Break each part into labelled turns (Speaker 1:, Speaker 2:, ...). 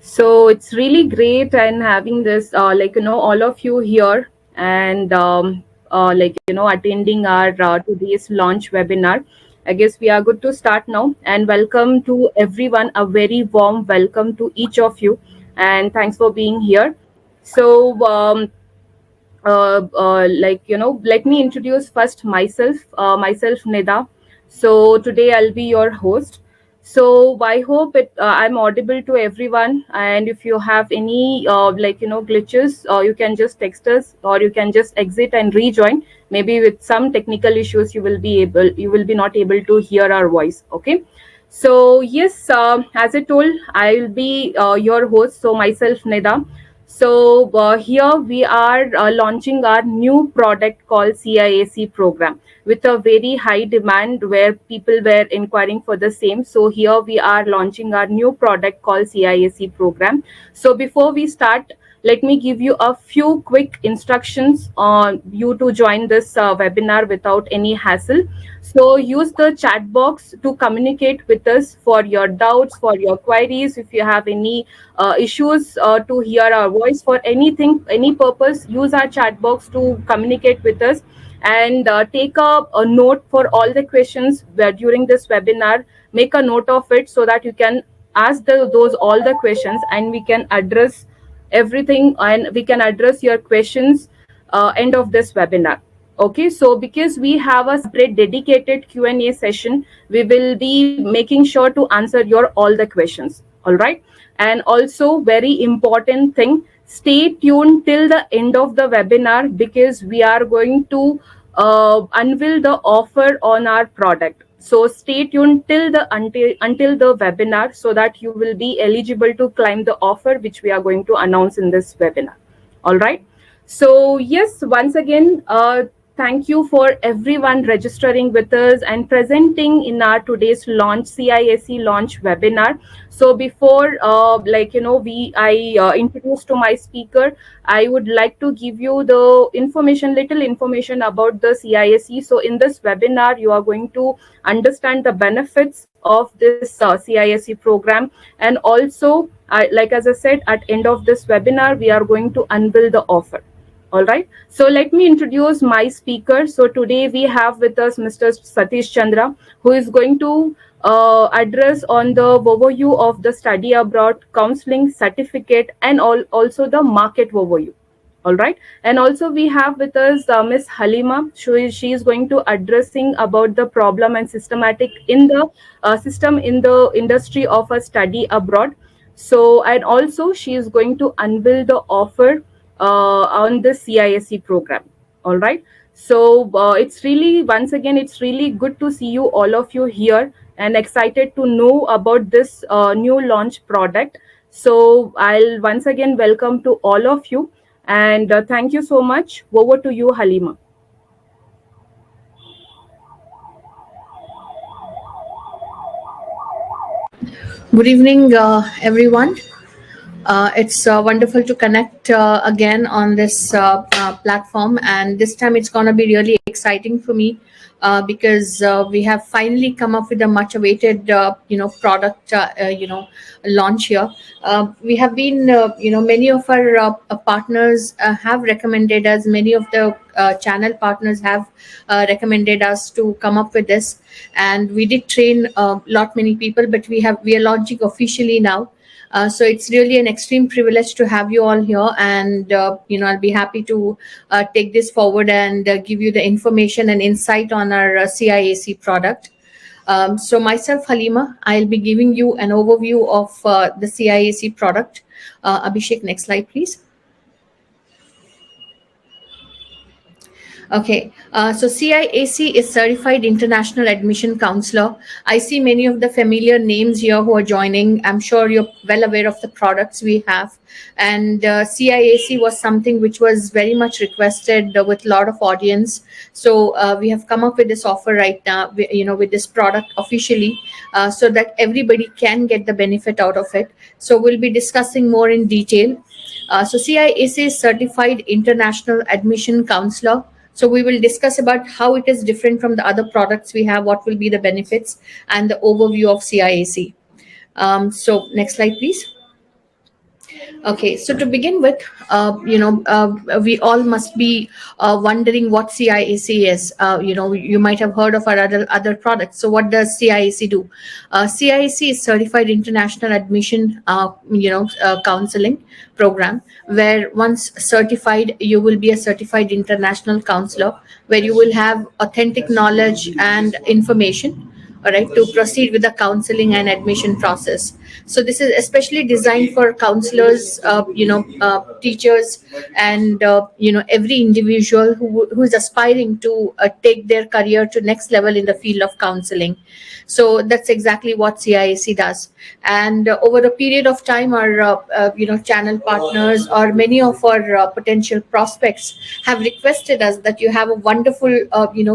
Speaker 1: So it's really great and having this, all of you here and attending our today's launch webinar. I guess we are good to start now. And welcome to everyone. A very warm welcome to each of you. And thanks for being here. So, let me introduce first myself Nida. So today I'll be your host. So I hope I'm audible to everyone, and if you have any glitches, you can just text us or you can just exit and rejoin. Maybe with some technical issues you will be not able to hear our voice. Okay. So yes, as I told, I'll be your host. So myself Nida. So here we are launching our new product called CIAC program with a very high demand where people were inquiring for the same. So here we are launching our new product called CIAC program. So before we start, let me give you a few quick instructions on you to join this webinar without any hassle. So use the chat box to communicate with us for your doubts, for your queries. If you have any issues to hear our voice for anything, any purpose, use our chat box to communicate with us and take a note for all the questions during this webinar. Make a note of it so that you can ask those all the questions and we can address everything and we can address your questions end of this webinar. Okay, so because we have a separate dedicated Q&A session, we will be making sure to answer your all the questions. All right. And also very important thing, stay tuned till the end of the webinar because we are going to unveil the offer on our product. So stay tuned till the until the webinar so that you will be eligible to claim the offer which we are going to announce in this webinar. All right. So yes, once again, thank you for everyone registering with us and presenting in our today's launch CIAC launch webinar. So before I introduce to my speaker, I would like to give you the little information about the CIAC. So in this webinar, you are going to understand the benefits of this CIAC program, and also as I said, at end of this webinar, we are going to unveil the offer. All right. So let me introduce my speaker. So today we have with us Mr. Satish Chandra, who is going to address on the overview of the study abroad counseling certificate and also the market overview. All right. And also we have with us Miss Halima. She is going to addressing about the problem and systematic in the system in the industry of a study abroad. So, and also she is going to unveil the offer on the CISC program. All right. So it's really, once again, it's really good to see you, all of you here, and excited to know about this new launch product. So I'll once again welcome to all of you, and thank you so much. Over to you, Halima.
Speaker 2: Good evening, everyone. It's wonderful to connect again on this platform, and this time it's going to be really exciting for me because we have finally come up with a much-awaited, product, launch here. We have been, many of our partners have recommended us. Many of the channel partners have recommended us to come up with this, and we did train a lot many people, but we are launching officially now. So it's really an extreme privilege to have you all here, and I'll be happy to take this forward and give you the information and insight on our CIAC product. So myself, Halima, I'll be giving you an overview of the CIAC product. Abhishek, next slide, please. Okay, so CIAC is Certified International Admission Counselor. I see many of the familiar names here who are joining. I'm sure you're well aware of the products we have. And CIAC was something which was very much requested with a lot of audience. So we have come up with this offer right now, with this product officially, so that everybody can get the benefit out of it. So we'll be discussing more in detail. So CIAC is Certified International Admission Counselor. So we will discuss about how it is different from the other products we have, what will be the benefits, and the overview of CIAC. So next slide, please. Okay, so to begin with, we all must be wondering what CIAC is. You might have heard of our other products. So, what does CIAC do? CIAC is Certified International Admission, counseling program, where once certified, you will be a certified international counselor, where you will have authentic knowledge and information, all right, to proceed with the counseling and admission process. So this is especially designed for counselors, teachers, and every individual who is aspiring to take their career to next level in the field of counseling. So that's exactly what CIAC does. And over a period of time, our channel partners or many of our potential prospects have requested us that you have a wonderful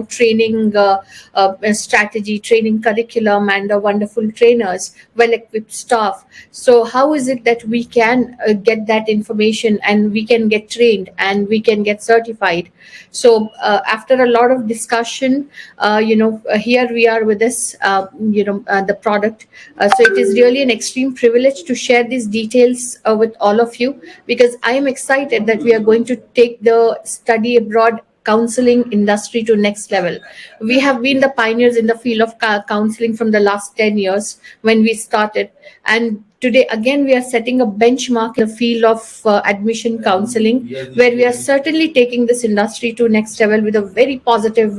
Speaker 2: training strategy, training curriculum, and wonderful trainers, well equipped staff. So how is it that we can get that information and we can get trained and we can get certified? So after a lot of discussion, here we are with this the product. So it is really an extreme privilege to share these details with all of you, because I am excited that we are going to take the study abroad counseling industry to next level. We have been the pioneers in the field of counseling from the last 10 years when we started, and today again we are setting a benchmark in the field of admission counseling, where we are certainly taking this industry to next level with a very positive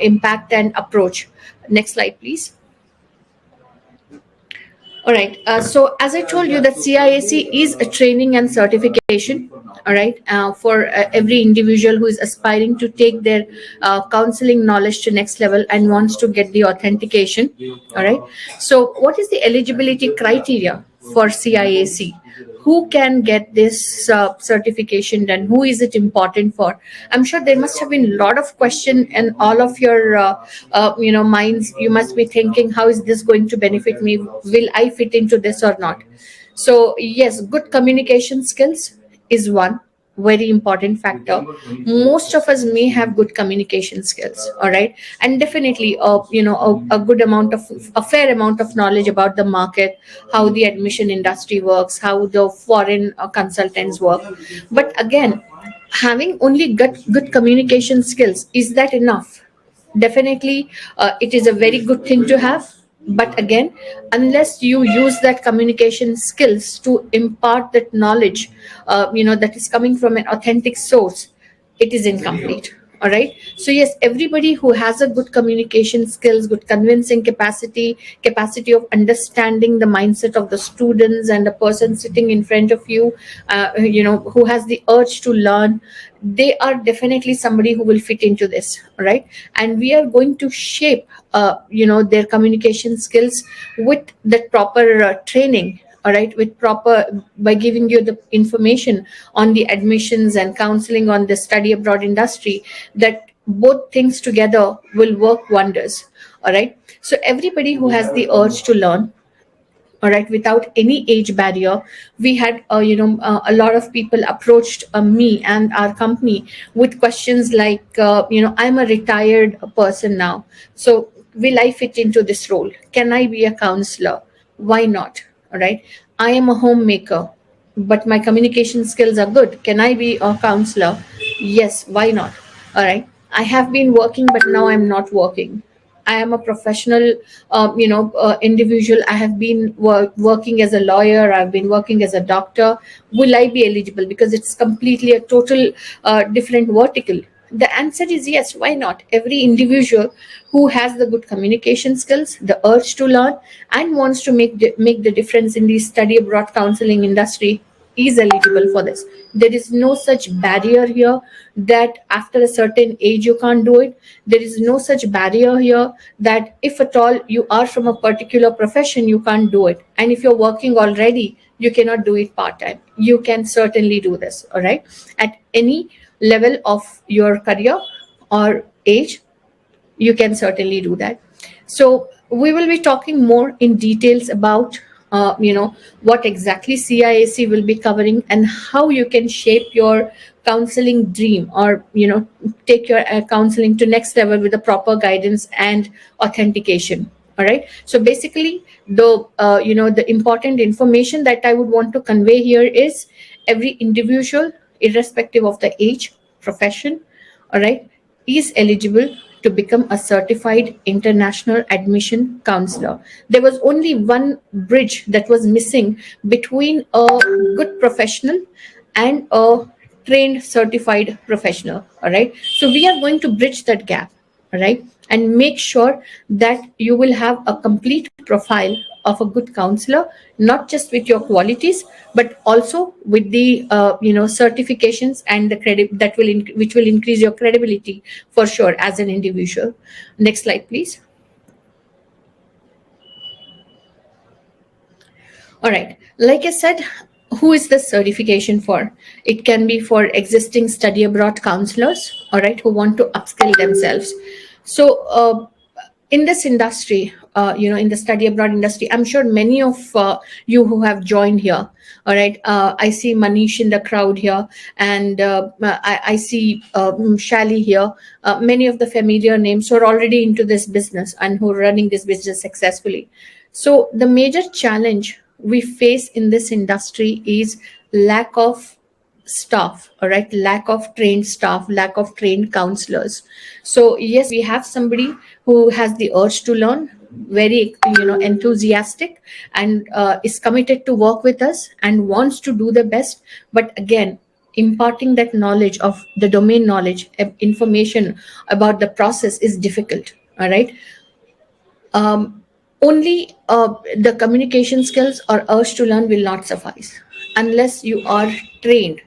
Speaker 2: impact and approach. Next slide, please. All right. So as I told you, that CIAC is a training and certification. All right, for every individual who is aspiring to take their counseling knowledge to next level and wants to get the authentication. All right. So what is the eligibility criteria for CIAC? Who can get this certification done? Who is it important for? I'm sure there must have been a lot of question in all of your minds. You must be thinking, how is this going to benefit me? Will I fit into this or not? So yes, good communication skills is one very important factor. Most of us may have good communication skills, all right, and definitely a good amount of a fair amount of knowledge about the market, how the admission industry works, how the foreign consultants work. But again, having only good communication skills, is that enough? Definitely it is a very good thing to have, but again, unless you use that communication skills to impart that knowledge that is coming from an authentic source, it is incomplete. All right, so yes, everybody who has a good communication skills, good convincing capacity of understanding the mindset of the students and the person sitting in front of you, who has the urge to learn, they are definitely somebody who will fit into this. All right, and we are going to shape their communication skills with that proper training. All right, with proper, by giving you the information on the admissions and counseling on the study abroad industry, that both things together will work wonders. All right, so everybody who has the urge to learn, all right, without any age barrier. We had a lot of people approached me and our company with questions like, I'm a retired person now, so will I fit into this role? Can I be a counselor? Why not? All right, I am a homemaker, but my communication skills are good. Can I be a counselor? Yes, why not? All right, I have been working, but now I'm not working. I am a professional, individual. I have been working as a lawyer. I've been working as a doctor. Will I be eligible? Because it's completely a total different vertical. The answer is yes. Why not? Every individual who has the good communication skills, the urge to learn, and wants to make the difference in the study abroad counseling industry is eligible for this. There is no such barrier here that after a certain age you can't do it. There is no such barrier here that if at all you are from a particular profession, you can't do it. And if you're working already, you cannot do it part time. You can certainly do this, all right, at any level of your career or age. You can certainly do that. So we will be talking more in details about what exactly CIAC will be covering and how you can shape your counseling dream, or take your counseling to next level with the proper guidance and authentication. All right, so basically the important information that I would want to convey here is every individual, irrespective of the age, profession, all right, is eligible to become a certified international admission counselor. There was only one bridge that was missing between a good professional and a trained certified professional. All right, so we are going to bridge that gap, all right, and make sure that you will have a complete profile of a good counselor, not just with your qualities but also with the certifications and the credit that which will increase your credibility for sure as an individual. Next slide, please. All right, like I said, who is this certification for? It can be for existing study abroad counselors, all right, who want to upskill themselves. So in this industry, in the study abroad industry, I'm sure many of you who have joined here, all right, I see Manish in the crowd here, and I see Shali here, many of the familiar names who are already into this business and who are running this business successfully. So the major challenge we face in this industry is lack of staff, all right, lack of trained staff, lack of trained counselors. So yes, we have somebody who has the urge to learn, very enthusiastic, and is committed to work with us and wants to do the best. But again, imparting that knowledge of the domain knowledge, information about the process is difficult, all right. Only the communication skills or urge to learn will not suffice unless you are trained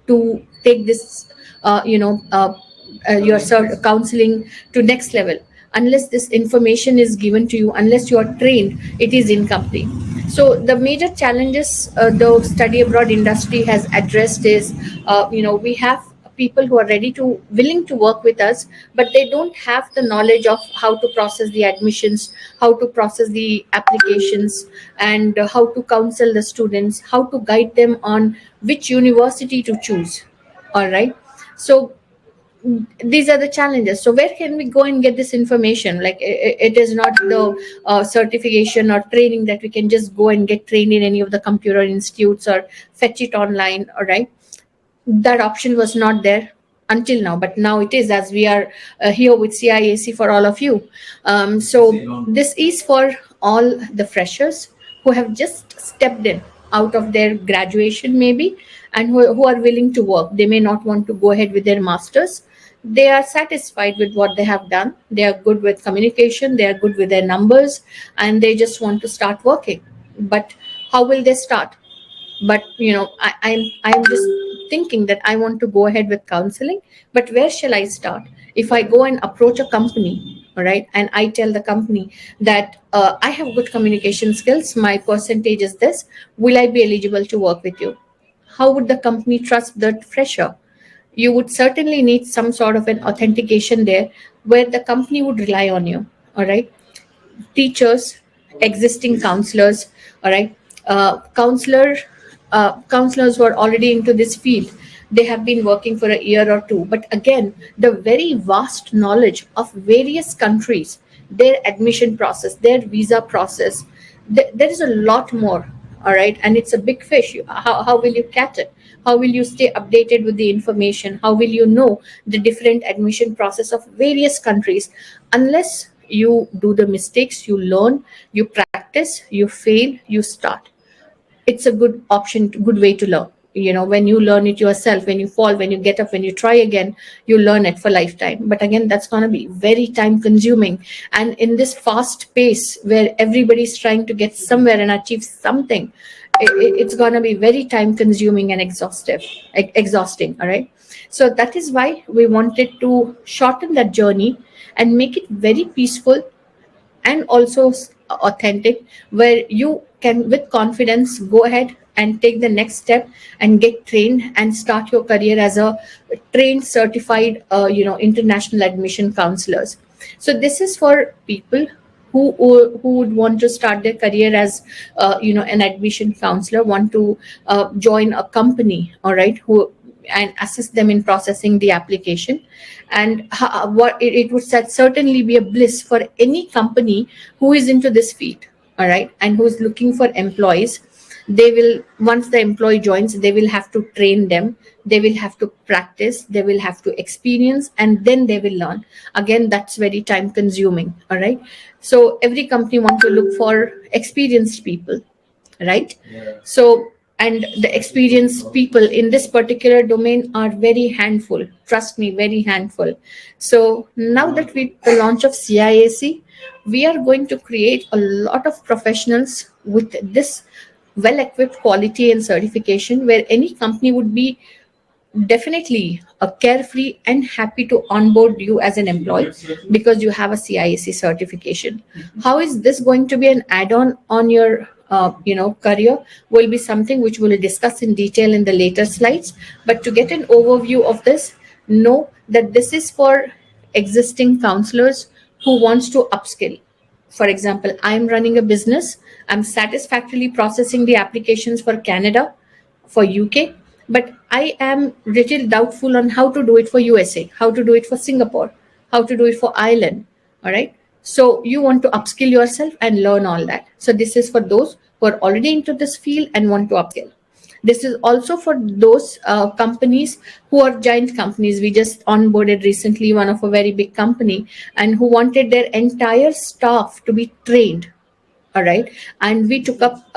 Speaker 2: to take this your counseling to next level. Unless this information is given to you, unless you are trained, it is incomplete. So the major challenges the study abroad industry has addressed is we have people who are ready to willing to work with us, but they don't have the knowledge of how to process the admissions, how to process the applications, and how to counsel the students, how to guide them on which university to choose. All right, so these are the challenges. So where can we go and get this information? Like it is not the certification or training that we can just go and get trained in any of the computer institutes or fetch it online. All right, that option was not there until now, but now it is, as we are here with CIAC for all of you. So this is for all the freshers who have just stepped in out of their graduation maybe, and who are willing to work. They may not want to go ahead with their masters. They are satisfied with what they have done. They are good with communication. They are good with their numbers, and they just want to start working. But how will they start? But I'm just thinking that I want to go ahead with counseling, but where shall I start? If I go and approach a company, all right, and I tell the company that I have good communication skills, my percentage is this, will I be eligible to work with you? How would the company trust that fresher? You would certainly need some sort of an authentication there where the company would rely on you. All right, teachers, existing counselors, all right, counselors who are already into this field, they have been working for a year or two, but again, the very vast knowledge of various countries, their admission process, their visa process, there is a lot more. All right, and it's a big fish. How will you catch it? How will you stay updated with the information? How will you know the different admission process of various countries? Unless you do the mistakes, you learn, you practice, you fail, you start. It's a good option, good way to learn. When you learn it yourself, when you fall, when you get up, when you try again, you learn it for lifetime. But again, that's going to be very time consuming, and in this fast pace where everybody's trying to get somewhere and achieve something, it's going to be very time consuming and exhausting. All right, so that is why we wanted to shorten that journey and make it very peaceful and also authentic, where you can with confidence go ahead and take the next step and get trained and start your career as a trained certified international admission counselors. So this is for people who would want to start their career as an admission counselor, want to join a company, all right, who and assist them in processing the application. And what it would certainly be a bliss for any company who is into this field, all right, and who is looking for employees. They will, once the employee joins, they will have to train them, they will have to practice, they will have to experience, and then they will learn. Again, that's very time consuming, all right. So every company wants to look for experienced people, right? So, and the experienced people in this particular domain are very handful, trust me, very handful. So now that with the launch of CIAC, we are going to create a lot of professionals with this well equipped quality and certification, where any company would be definitely carefree and happy to onboard you as an employee because you have a CIAC certification. How is this going to be an add-on on your career will be something which we'll discuss in detail in the later slides. But to get an overview of this, know that this is for existing counselors who wants to upskill. For example, I'm running a business, I'm satisfactorily processing the applications for Canada, for UK, but I am little doubtful on how to do it for USA, how to do it for Singapore, how to do it for Ireland. All right. So you want to upskill yourself and learn all that. So this is for those who are already into this field and want to upskill. This is also for those companies who are giant companies. We just onboarded recently one of a very big company and who wanted their entire staff to be trained. All right, and we took up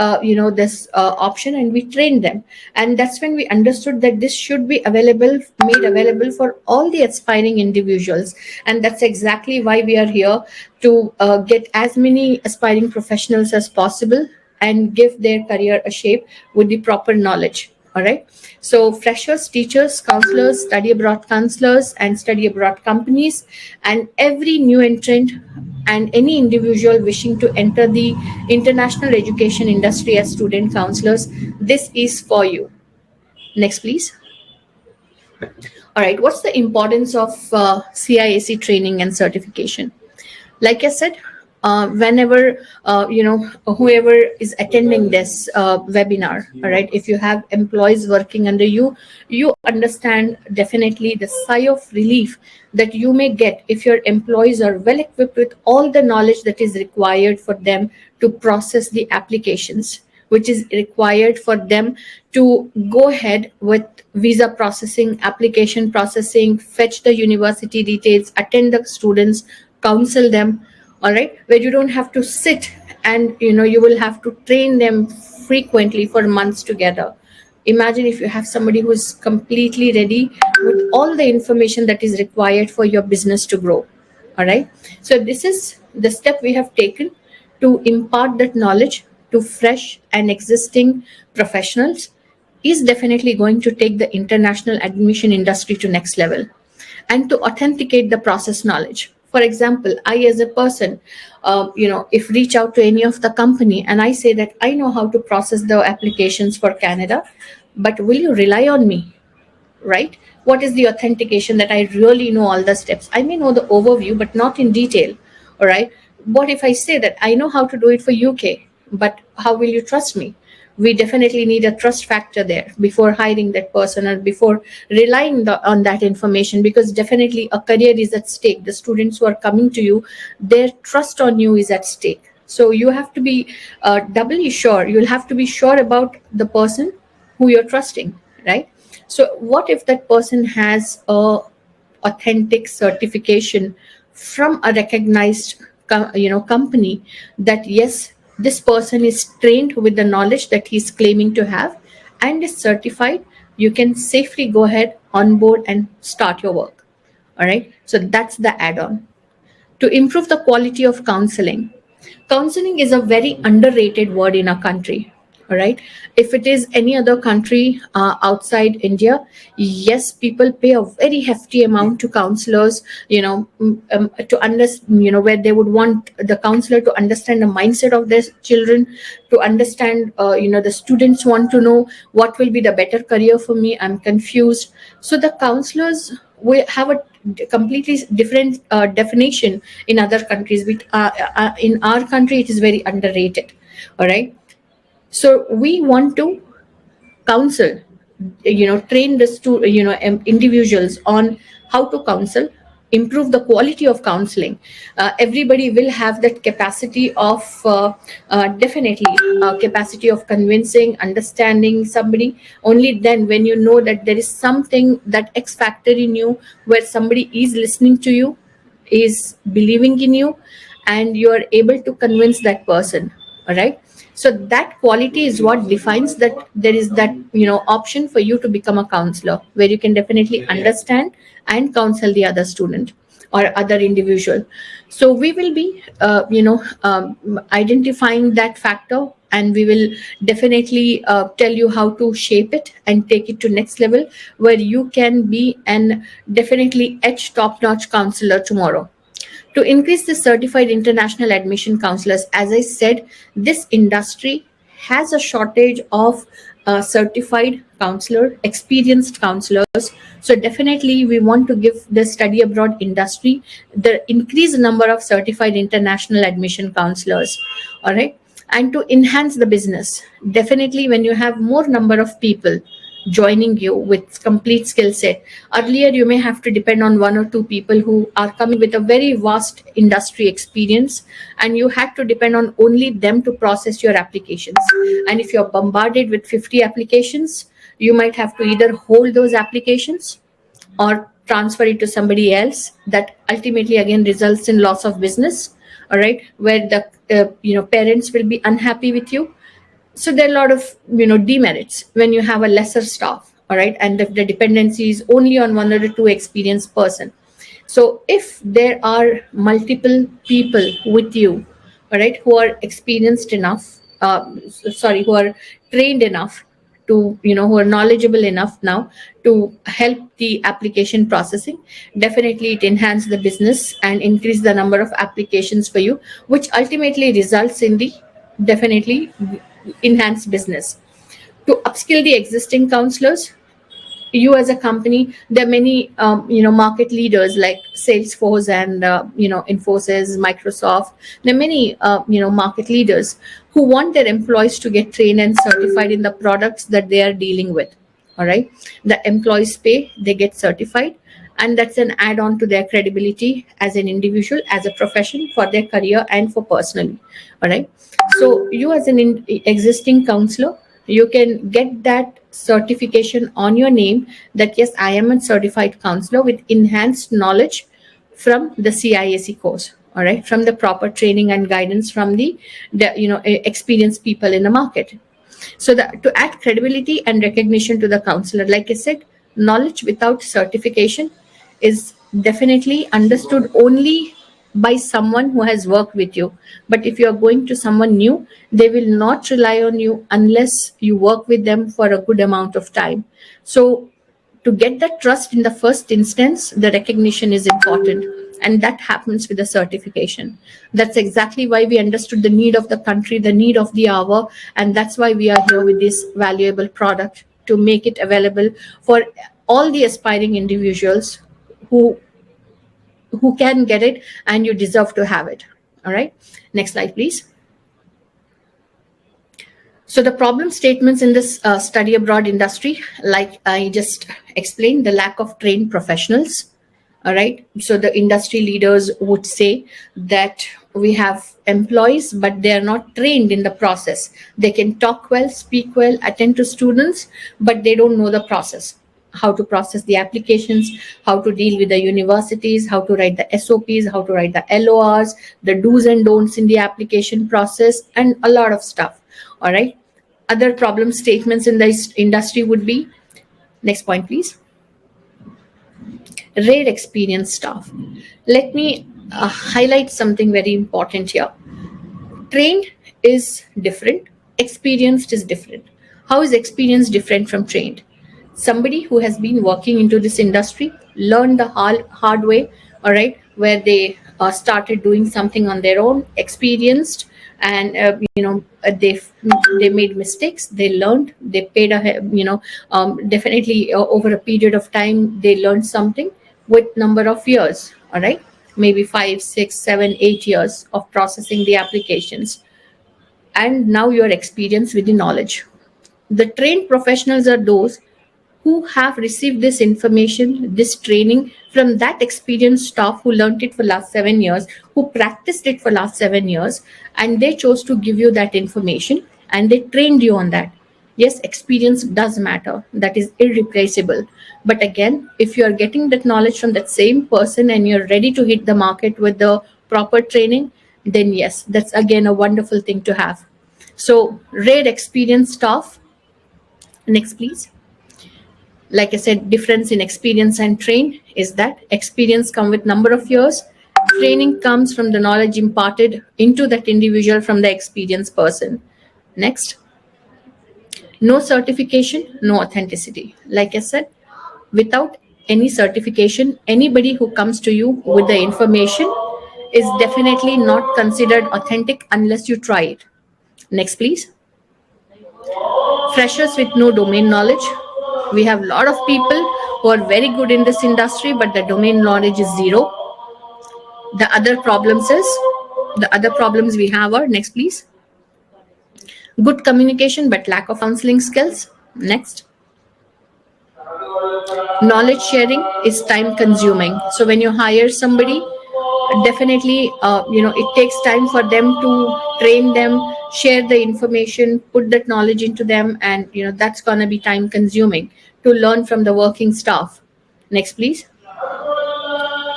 Speaker 2: this option and we trained them, and that's when we understood that this should be made available for all the aspiring individuals. And that's exactly why we are here to get as many aspiring professionals as possible and give their career a shape with the proper knowledge. All right, so freshers, teachers, counselors, study abroad counselors, and study abroad companies, and every new entrant and any individual wishing to enter the international education industry as student counselors, this is for you. Next, please. All right, what's the importance of CIAC training and certification? Like I said, whenever whoever is attending this webinar, all right, if you have employees working under you, you understand definitely the sigh of relief that you may get if your employees are well equipped with all the knowledge that is required for them to process the applications, which is required for them to go ahead with visa processing, application processing, fetch the university details, attend the students, counsel them. All right, where you don't have to sit and you will have to train them frequently for months together. Imagine if you have somebody who is completely ready with all the information that is required for your business to grow. All right, so this is the step we have taken to impart that knowledge to fresh and existing professionals, is definitely going to take the international admission industry to next level. And to authenticate the process knowledge, for example, I as a person, if reach out to any of the company and I say that I know how to process the applications for Canada, but will you rely on me? Right? What is the authentication that I really know all the steps? I may know the overview, but not in detail. All right. What if I say that I know how to do it for UK, but how will you trust me? We definitely need a trust factor there before hiring that person or before relying on that information, because definitely a career is at stake. The students who are coming to you, their trust on you is at stake. So you have to be doubly sure. You'll have to be sure about the person who you're trusting, right? So what if that person has a authentic certification from a recognized company that yes, this person is trained with the knowledge that he's claiming to have and is certified, you can safely go ahead on board and start your work. All right, so that's the add-on. To improve the quality of counseling, counseling is a very underrated word in our country. All right, if it is any other country outside India, yes, people pay a very hefty amount to counselors, to understand, where they would want the counselor to understand the mindset of their children, to understand, the students want to know what will be the better career for me, I'm confused. So the counselors will have a completely different definition in other countries. In our country, it is very underrated. All right, so we want to counsel train the individuals on how to counsel, improve the quality of counseling. Everybody will have that capacity of definitely capacity of convincing, understanding somebody. Only then, when you know that there is something, that X factor in you, where somebody is listening to you, is believing in you, and you are able to convince that person. All right. So that quality is what defines that there is that option for you to become a counselor, where you can definitely understand and counsel the other student or other individual. So we will be identifying that factor, and we will definitely tell you how to shape it and take it to next level, where you can be an definitely edge top notch counselor tomorrow. To increase the certified international admission counselors, as I said, this industry has a shortage of certified counselor, experienced counselors. So definitely we want to give the study abroad industry the increased number of certified international admission counselors. All right. And to enhance the business, definitely when you have more number of people joining you with complete skill set. Earlier, you may have to depend on one or two people who are coming with a very vast industry experience, and you had to depend on only them to process your applications. And if you're bombarded with 50 applications, you might have to either hold those applications or transfer it to somebody else. That ultimately again results in loss of business. All right, where the parents will be unhappy with you. So there are a lot of demerits when you have a lesser staff. All right, and if the dependency is only on one or two experienced person. So if there are multiple people with you, all right, who are experienced enough, who are trained enough to, who are knowledgeable enough now to help the application processing, definitely it enhance the business and increase the number of applications for you, which ultimately results in the definitely enhanced business. To upskill the existing counselors, you as a company, there are many market leaders like Salesforce and Infosys, Microsoft. There are many market leaders who want their employees to get trained and certified in the products that they are dealing with. All right, the employees pay, they get certified, and that's an add-on to their credibility as an individual, as a profession, for their career and for personally. All right, so you as an existing counselor, you can get that certification on your name, that yes, I am a certified counselor with enhanced knowledge from the CIAC course. All right, from the proper training and guidance from the experienced people in the market. So to add credibility and recognition to the counselor, like I said, knowledge without certification is definitely understood only by someone who has worked with you. But if you are going to someone new, they will not rely on you unless you work with them for a good amount of time. So to get that trust in the first instance, the recognition is important, and that happens with the certification. That's exactly why we understood the need of the country, the need of the hour, and that's why we are here with this valuable product, to make it available for all the aspiring individuals who can get it, and you deserve to have it. All right, next slide please. So the problem statements in this study abroad industry, like I just explained, the lack of trained professionals. All right. So the industry leaders would say that we have employees, but they are not trained in the process. They can talk well, speak well, attend to students, but they don't know the process, how to process the applications, how to deal with the universities, how to write the SOPs, how to write the LORs, the do's and don'ts in the application process, and a lot of stuff. All right. Other problem statements in this industry would be, next point please, rare experienced staff. Let me highlight something very important here. Trained is different, experienced is different. How is experience different from trained? Somebody who has been working into this industry, learned the hard way, all right, where they started doing something on their own, experienced, and they made mistakes, they learned, they paid definitely over a period of time they learned something with number of years. All right, maybe 5, 6, 7, 8 years of processing the applications, and now you're experienced with the knowledge. The trained professionals are those who have received this information, this training from that experienced staff who learned it for last 7 years, who practiced it for last 7 years, and they chose to give you that information and they trained you on that. Yes, experience does matter. That is irreplaceable. But again, if you are getting that knowledge from that same person and you're ready to hit the market with the proper training, then yes, that's again a wonderful thing to have. So, rare experienced staff. Next, please. Like I said, difference in experience and train is that experience come with number of years. Training comes from the knowledge imparted into that individual from the experienced person. Next. No certification, no authenticity. Like I said, without any certification, anybody who comes to you with the information is definitely not considered authentic unless you try it. Next, please. Freshers with no domain knowledge. We have a lot of people who are very good in this industry, but the domain knowledge is zero. The other problems we have are, next please, good communication but lack of counseling skills. Next. Knowledge sharing is time consuming. So when you hire somebody, definitely it takes time for them to train them, share the information, put that knowledge into them, and that's going to be time consuming to learn from the working staff. Next please.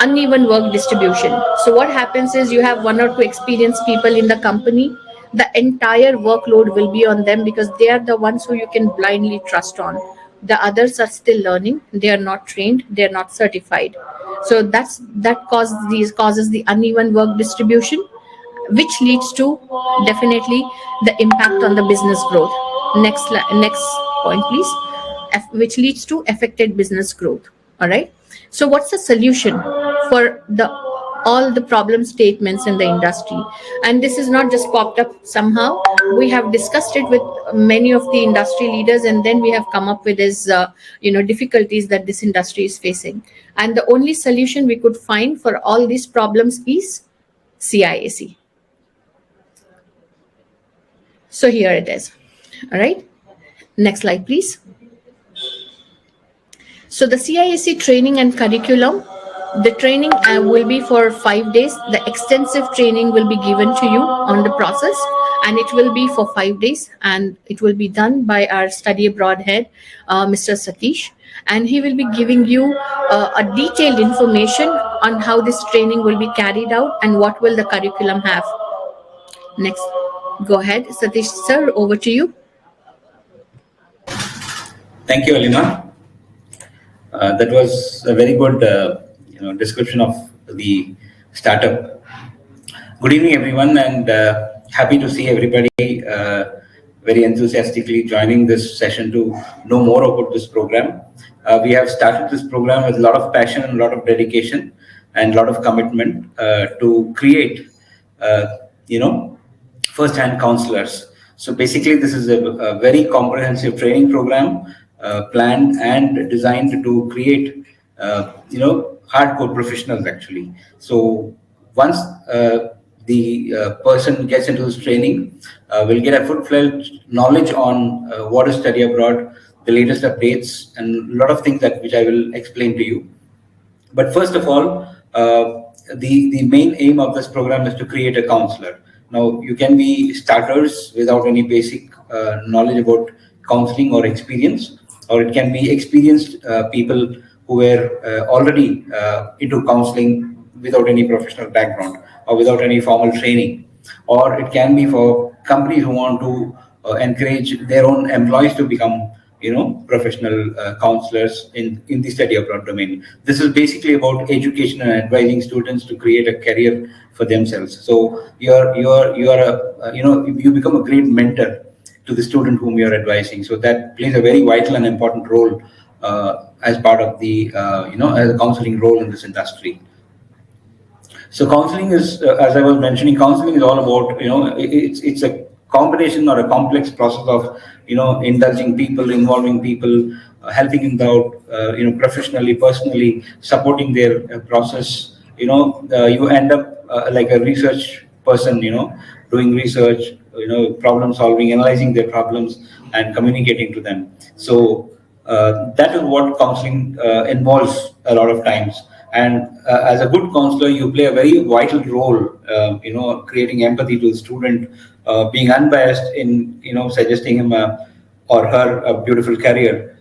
Speaker 2: Uneven work distribution. So what happens is you have one or two experienced people in the company, the entire workload will be on them because they are the ones who you can blindly trust on. The others are still learning, they are not trained, they are not certified. So that causes the uneven work distribution, which leads to definitely the impact on the business growth. Next point please. Which leads to affected business growth. All right, so what's the solution for all the problem statements in the industry? And this is not just popped up somehow. We have discussed it with many of the industry leaders, and then we have come up with this difficulties that this industry is facing. And the only solution we could find for all these problems is CIAC. So here it is. All right, next slide please. So the CIAC training and curriculum, the training will be for 5 days. The extensive training will be given to you on the process, and it will be for 5 days, and it will be done by our study abroad head, Mr. Satish, and he will be giving you a detailed information on how this training will be carried out and what will the curriculum have. Next, go ahead, Satish sir, over to you.
Speaker 3: Thank you, Alima. That was a very good description of the startup. Good evening, everyone, and happy to see everybody very enthusiastically joining this session to know more about this program. We have started this program with a lot of passion and a lot of dedication and a lot of commitment to create, first-hand counselors. So basically, this is a very comprehensive training program planned and designed to create, hardcore professionals actually. So once the person gets into this training, will get a full-fledged knowledge on what is study abroad, the latest updates, and a lot of things which I will explain to you. But first of all, the main aim of this program is to create a counselor. Now, you can be starters without any basic knowledge about counseling or experience, or it can be experienced people who were already into counseling without any professional background or without any formal training. Or it can be for companies who want to encourage their own employees to become professional counselors in the study abroad domain. This is basically about education and advising students to create a career for themselves. So you become a great mentor to the student whom you are advising. So that plays a very vital and important role as part of the as a counseling role in this industry. So counseling is, as I was mentioning, counseling is all about it's a combination or a complex process of indulging people, involving people, helping them out professionally, personally, supporting their process. You end up like a research person, doing research, problem solving, analyzing their problems and communicating to them. So That is what counseling involves a lot of times. And as a good counselor, you play a very vital role, creating empathy to the student, being unbiased in, suggesting him or her a beautiful career,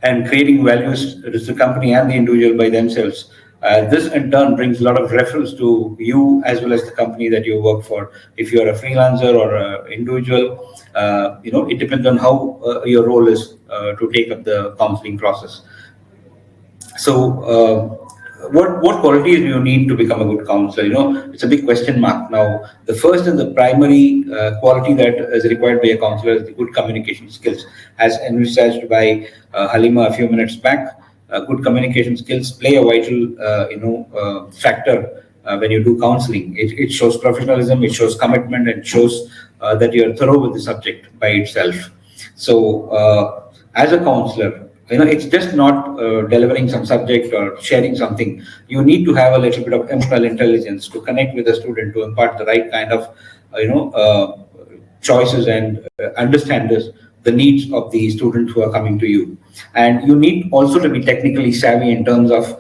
Speaker 3: and creating values to the company and the individual by themselves. This in turn brings a lot of reference to you as well as the company that you work for. If you're a freelancer or an individual, it depends on how your role is to take up the counseling process. So, what qualities do you need to become a good counselor? It's a big question mark. Now, the first and the primary quality that is required by a counselor is the good communication skills, as envisaged by Halima a few minutes back. Good communication skills play a vital, factor when you do counseling. It shows professionalism, it shows commitment, and shows that you are thorough with the subject by itself. So, as a counselor, it's just not delivering some subject or sharing something. You need to have a little bit of emotional intelligence to connect with the student, to impart the right kind of choices, and understand the needs of the students who are coming to you. And you need also to be technically savvy in terms of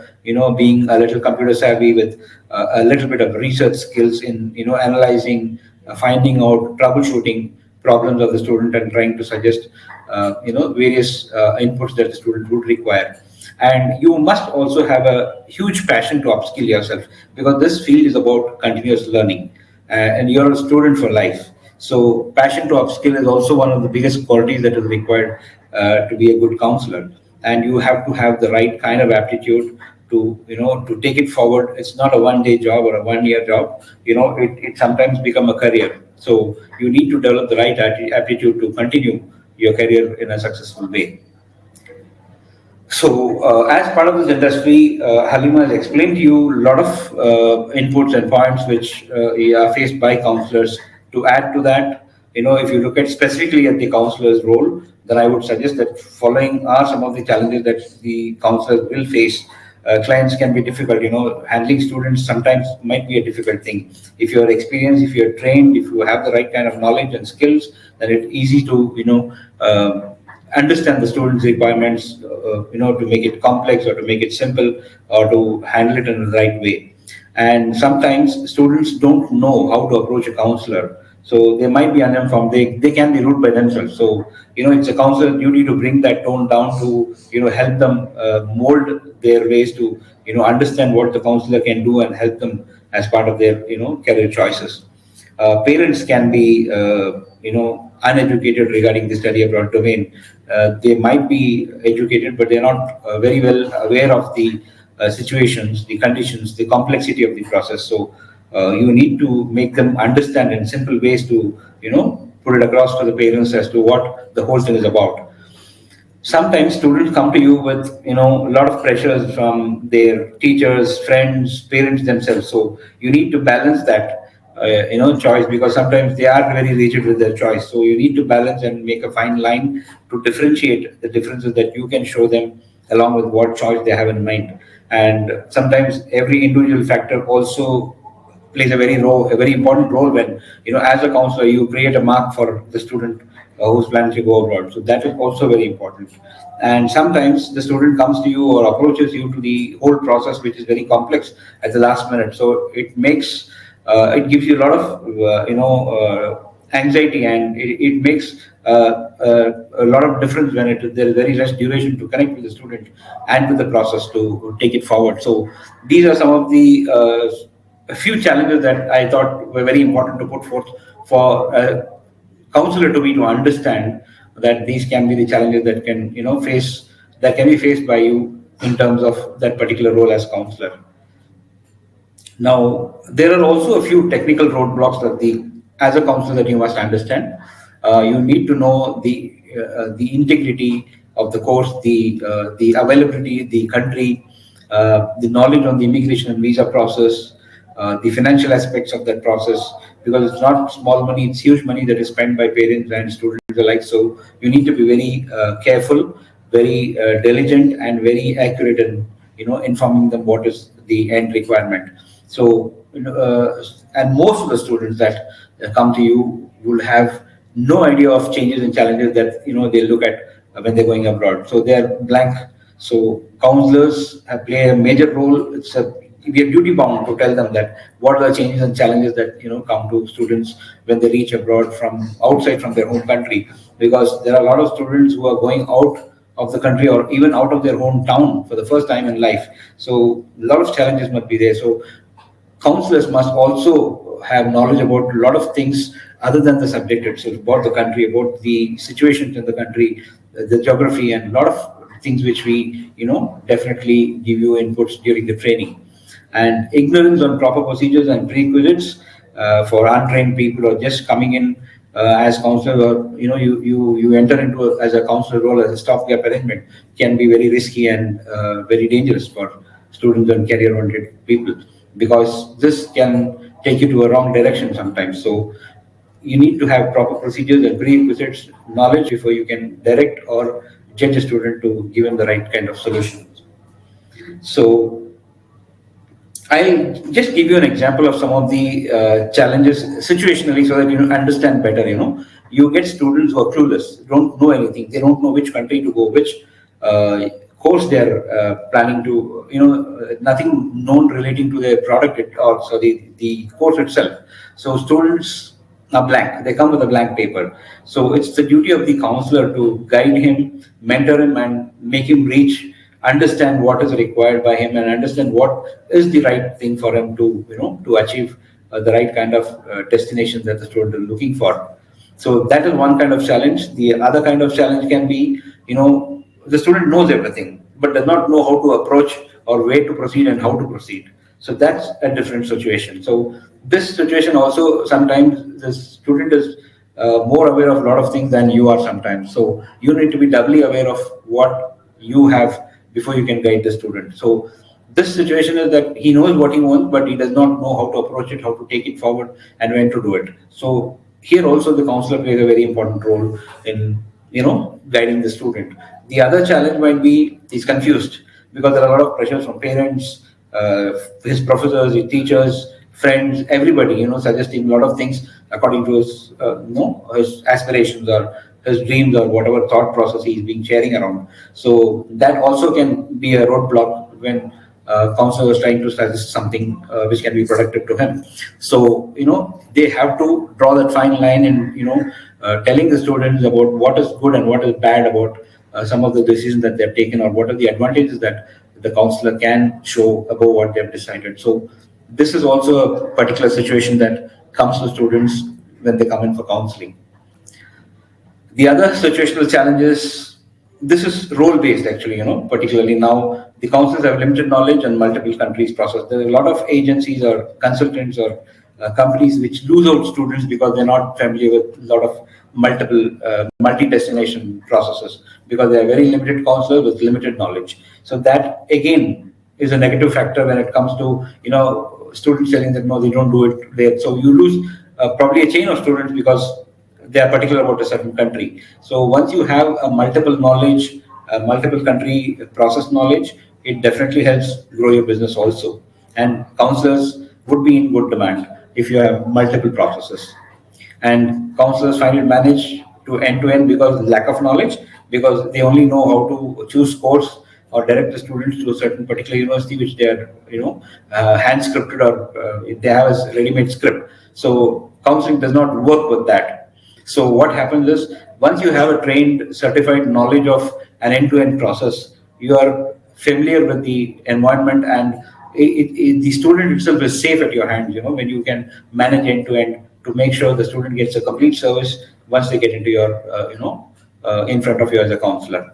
Speaker 3: being a little computer savvy with a little bit of research skills in analyzing, finding out, troubleshooting problems of the student, and trying to suggest various inputs that the student would require. And you must also have a huge passion to upskill yourself, because this field is about continuous learning, and you're a student for life. So passion to upskill is also one of the biggest qualities that is required to be a good counselor. And you have to have the right kind of aptitude to take it forward. It's not a one-day job or a one-year job. It sometimes become a career. So you need to develop the right aptitude to continue your career in a successful way. So, as part of this industry, Halima has explained to you a lot of inputs and points which are faced by counselors. To add to that, if you look at specifically at the counselor's role, then I would suggest that following are some of the challenges that the counselors will face. Clients can be difficult. Handling students sometimes might be a difficult thing. If you're experienced, if you're trained, if you have the right kind of knowledge and skills, then it's easy to understand the students' requirements, to make it complex or to make it simple or to handle it in the right way. And sometimes students don't know how to approach a counselor. So they might be uninformed. They can be rude by themselves. So, it's a counselor's duty to bring that tone down, to, help them mold their ways to, understand what the counselor can do and help them as part of their, career choices. Parents can be, uneducated regarding the study abroad domain. They might be educated, but they're not very well aware of the situations, the conditions, the complexity of the process. So you need to make them understand in simple ways to, put it across to the parents as to what the whole thing is about. Sometimes students come to you with, a lot of pressures from their teachers, friends, parents themselves. So you need to balance that, choice, because sometimes they are very rigid with their choice. So you need to balance and make a fine line to differentiate the differences that you can show them along with what choice they have in mind. And sometimes every individual factor also plays a very important role when, as a counselor, you create a mark for the student who's planning to go abroad. So that is also very important. And sometimes the student comes to you or approaches you to the whole process, which is very complex at the last minute. So it makes, it gives you a lot of, anxiety, and it makes a lot of difference when there is very less duration to connect with the student and with the process to take it forward. So these are some of the a few challenges that I thought were very important to put forth for a counselor to be to understand that these can be the challenges that can be faced by you in terms of that particular role as counselor. Now, there are also a few technical roadblocks that as a counselor that you must understand. You need to know the integrity of the course, the availability, the country, the knowledge on the immigration and visa process, the financial aspects of that process, because it's not small money, it's huge money that is spent by parents and students alike. So you need to be very careful, very diligent, and very accurate in informing them what is the end requirement. So and most of the students that come to you will have no idea of changes and challenges that they look at when they're going abroad. So they are blank. So counselors play a major role. We are duty bound to tell them that what are the changes and challenges that come to students when they reach abroad from outside from their home country, because there are a lot of students who are going out of the country or even out of their hometown for the first time in life. So a lot of challenges must be there. So counselors must also have knowledge about a lot of things other than the subject itself, about the country, about the situations in the country, the geography, and a lot of things which we, definitely give you inputs during the training. And ignorance on proper procedures and prerequisites for untrained people or just coming in as counselor, or you enter into as a counselor role as a stopgap arrangement, can be very risky and very dangerous for students and career-oriented people, because this can take you to a wrong direction sometimes. So you need to have proper procedures and prerequisites knowledge before you can direct or judge a student to give him the right kind of solutions. So I'll just give you an example of some of the challenges situationally, so that you understand better. You get students who are clueless, don't know anything, they don't know which country to go, which course they're planning to, nothing known relating to their product or so the course itself. So students are blank, they come with a blank paper. So it's the duty of the counselor to guide him, mentor him, and make him understand what is required by him, and understand what is the right thing for him to to achieve the right kind of destination that the student is looking for. So that is one kind of challenge. The other kind of challenge can be, the student knows everything but does not know how to approach or where to proceed and how to proceed. So that's a different situation. So this situation also, sometimes the student is more aware of a lot of things than you are sometimes. So you need to be doubly aware of what you have before you can guide the student. So this situation is that he knows what he wants, but he does not know how to approach it, how to take it forward, and when to do it. So here also the counselor plays a very important role in guiding the student. The other challenge might be he's confused, because there are a lot of pressures from parents, his professors, his teachers, friends, everybody, suggesting a lot of things according to his, his aspirations or his dreams or whatever thought process he's being sharing around. So that also can be a roadblock when counselor is trying to suggest something which can be productive to him. So they have to draw that fine line in telling the students about what is good and what is bad about some of the decisions that they've taken, or what are the advantages that the counselor can show above what they've decided. So this is also a particular situation that comes to students when they come in for counseling. The other situational challenges, this is role-based actually, particularly now the counselors have limited knowledge and multiple countries process. There are a lot of agencies or consultants or companies which lose out students because they're not familiar with a lot of multi-destination processes, because they are very limited counselors with limited knowledge. So that again is a negative factor when it comes to students telling that no, they don't do it there. So you lose probably a chain of students because they are particular about a certain country. So once you have a multiple knowledge, multiple country process knowledge, it definitely helps grow your business also. And counselors would be in good demand if you have multiple processes. And counselors find it managed to end because lack of knowledge, because they only know how to choose course or direct the students to a certain particular university which they are hand scripted, or they have a ready-made script. So counseling does not work with that. So what happens is, once you have a trained, certified knowledge of an end-to-end process, you are familiar with the environment, and the student itself is safe at your hands, when you can manage end-to-end to make sure the student gets a complete service once they get into your, in front of you as a counselor.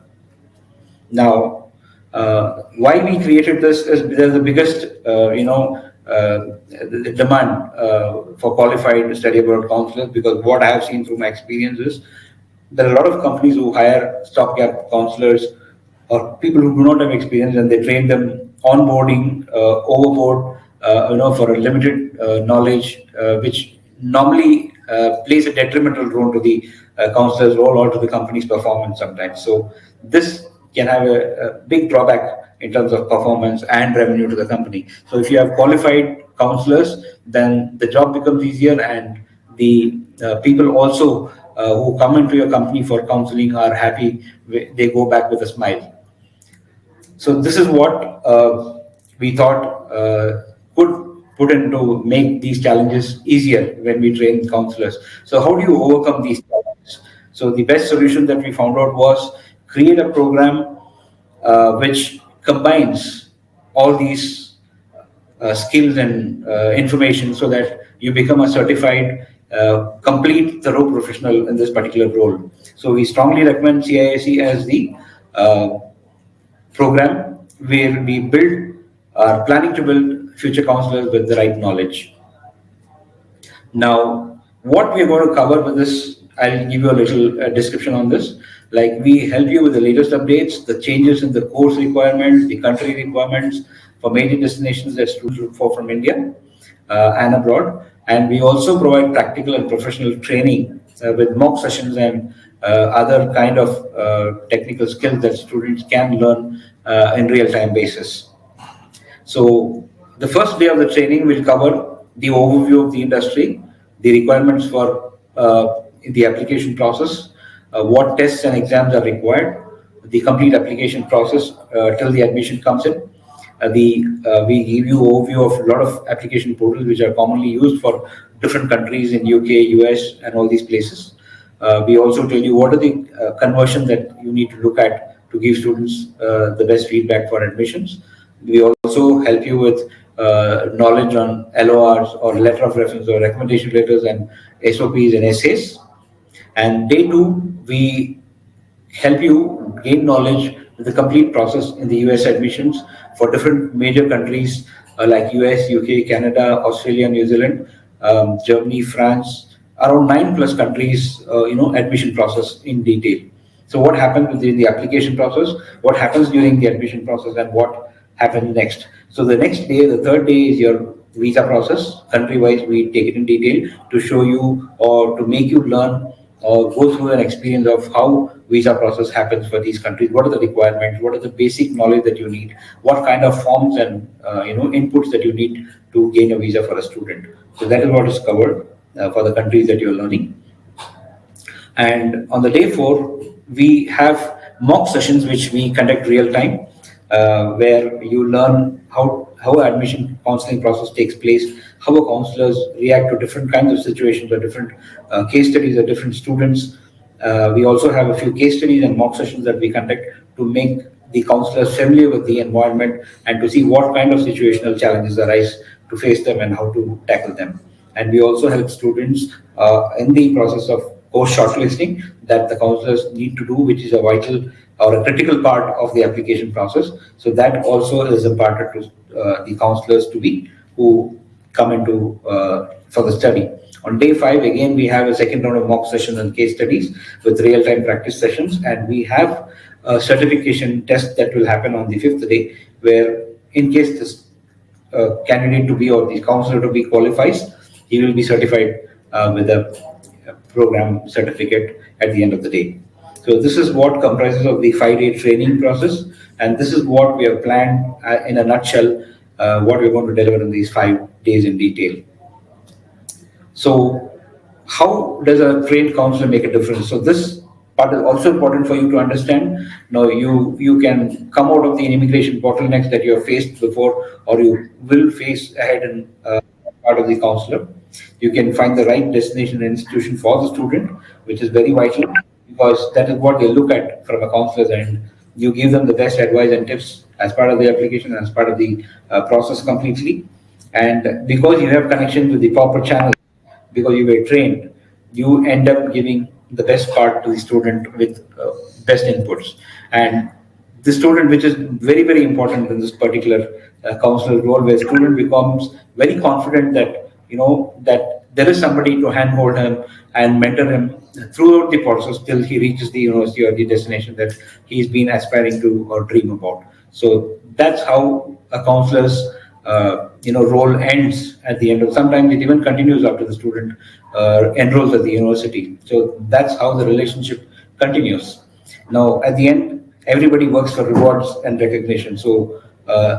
Speaker 3: Now, why we created this is there's the biggest, the demand for qualified study abroad counselors, because what I have seen through my experience is there are a lot of companies who hire stopgap counselors or people who do not have experience, and they train them onboarding, overboard, for a limited knowledge, which normally plays a detrimental role to the counselor's role or to the company's performance sometimes. So this can have a big drawback in terms of performance and revenue to the company. So if you have qualified counselors, then the job becomes easier, and the people also who come into your company for counseling are happy. They go back with a smile. So this is what we thought could put into make these challenges easier when we train counselors. So how do you overcome these challenges? So the best solution that we found out was create a program which combines all these skills and information so that you become a certified, complete, thorough professional in this particular role. So we strongly recommend CIAC as the program where we are planning to build future counselors with the right knowledge. Now, what we're going to cover with this, I'll give you a little description on this. Like, we help you with the latest updates, the changes in the course requirements, the country requirements for major destinations that students look for from India and abroad. And we also provide practical and professional training with mock sessions and other kind of technical skills that students can learn in real-time basis. So the first day of the training will cover the overview of the industry, the requirements for the application process, what tests and exams are required, the complete application process till the admission comes in. We give you overview of a lot of application portals which are commonly used for different countries in UK, US, and all these places. We also tell you what are the conversion that you need to look at to give students the best feedback for admissions. We also help you with knowledge on LORs or letter of reference or recommendation letters and SOPs and essays. And day 2, we help you gain knowledge with the complete process in the US admissions for different major countries like US, UK, Canada, Australia, New Zealand, Germany, France, around 9+ countries, admission process in detail. So what happens within the application process, what happens during the admission process, and what happens next. So the next day, the third day, is your visa process. Country-wise, we take it in detail to show you or to make you learn or go through an experience of how visa process happens for these countries. What are the requirements? What are the basic knowledge that you need? What kind of forms and inputs that you need to gain a visa for a student? So that is what is covered for the countries that you're learning. And on the day 4, we have mock sessions which we conduct real time, where you learn how admission counseling process takes place, how counselors react to different kinds of situations or different case studies of different students. We also have a few case studies and mock sessions that we conduct to make the counselors familiar with the environment and to see what kind of situational challenges arise to face them and how to tackle them. And we also help students in the process of course shortlisting that the counselors need to do, which is a vital or a critical part of the application process. So that also is imparted to the counselors to be who come into for the study. On day 5, again, we have a second round of mock sessions and case studies with real-time practice sessions, and we have a certification test that will happen on the 5th day, where in case this candidate to be or the counselor to be qualifies, he will be certified with a program certificate at the end of the day. So this is what comprises of the 5-day training process, and this is what we have planned in a nutshell, what we're going to deliver in these 5 days in detail. So how does a trained counselor make a difference? So this part is also important for you to understand. Now you can come out of the immigration bottlenecks that you have faced before, or you will face ahead in part of the counselor. You can find the right destination and institution for the student, which is very vital, because that is what they look at from a counselor's end. You give them the best advice and tips as part of the application, as part of the process completely. And because you have connection with the proper channel, because you were trained, you end up giving the best part to the student with best inputs. And the student, which is very, very important in this particular counselor role, where student becomes very confident that, that there is somebody to handhold him and mentor him throughout the process till he reaches the university or the destination that he's been aspiring to or dream about. So that's how a counselor's role ends at the end of. Sometimes it even continues after the student enrolls at the university. So that's how the relationship continues. Now, at the end, everybody works for rewards and recognition. So